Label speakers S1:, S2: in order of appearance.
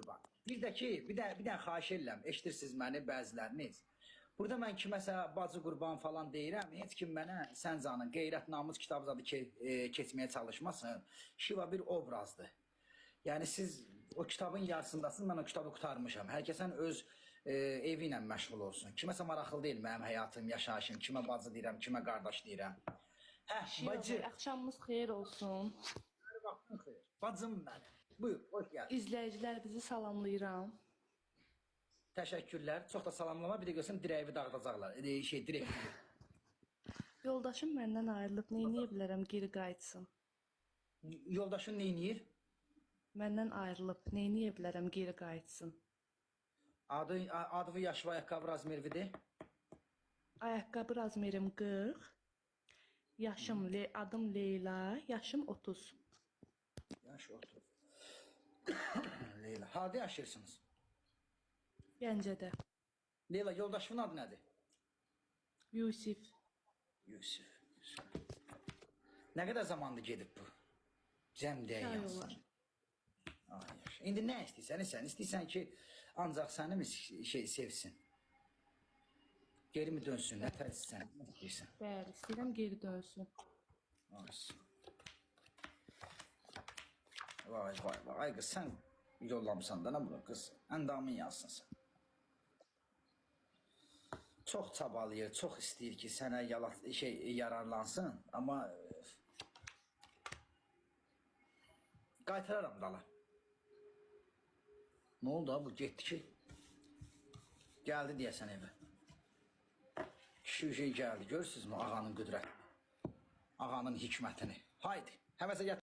S1: Bax. Bir də ki, bir də xahiş edirəm, eşidirsiniz məni bəziləriniz. Burada mən kiməsə bacı qurban falan deyirəm, heç kim mənə sən canın qeyrət namus kitabı zadı keçməyə çalışmasın. Şiva bir obrazdır. Yəni siz o kitabın yarısındasınız, mən o kitabı qurtarmışam. Hər kəsən öz evi ilə məşğul olsun. Kiməsə maraqlı deyil mənim həyatım, yaşayışım, kimə bacı deyirəm, kimə qardaş deyirəm. Hə, bacı.
S2: Axşamınız xeyir olsun.
S1: Vaxtın xeyir. Bacım mənim. Buyur, hoş gəldin.
S2: İzləyicilər bizi salamlayıram.
S1: Təşəkkürlər. Çox da salamlama. Bir də görsən dirəyi dağıdacaqlar. Direkt.
S2: Yoldaşım məndən ayrılıb, nə edə bilərəm geri qayıtsın?
S1: Yoldaşın nə edir?
S2: Məndən ayrılıb, nə edə bilərəm geri qayıtsın?
S1: Adı yaşı və ayaqqabı razmeridir.
S2: Ayaqqabı razmerim 40. Yaşım, adım Leyla, yaşım 30.
S1: Yaş 30. Leyla. Harada yaşayırsınız?
S2: Gəncədə.
S1: Leyla, yoldaşının adı nədir?
S2: Yusif.
S1: Yusuf. Nə qədər zamandır gedib bu? Cəmdiyə yansın. İndi nə istəyirsən? Sən istəyirsən ki, ancaq səni mi sevsin? Geri mi dönsün? Nə tərsən? Nə istəyirsən?
S2: Bəli, istəyirəm geri dönsün.
S1: Vay vay vay. Ay qız, sən yollamışsan da nə bunu qız? Əndamın yansın sən. Çox çabalayır, çox istəyir ki, sənə yararlansın, amma qaytararam dala. Nə oldu ha bu? Getdi ki, gəldi deyəsən evə. Kişi gəldi, görürsünüzmü ağanın qüdrətini, ağanın hikmətini. Haydi, həvəsə gətir.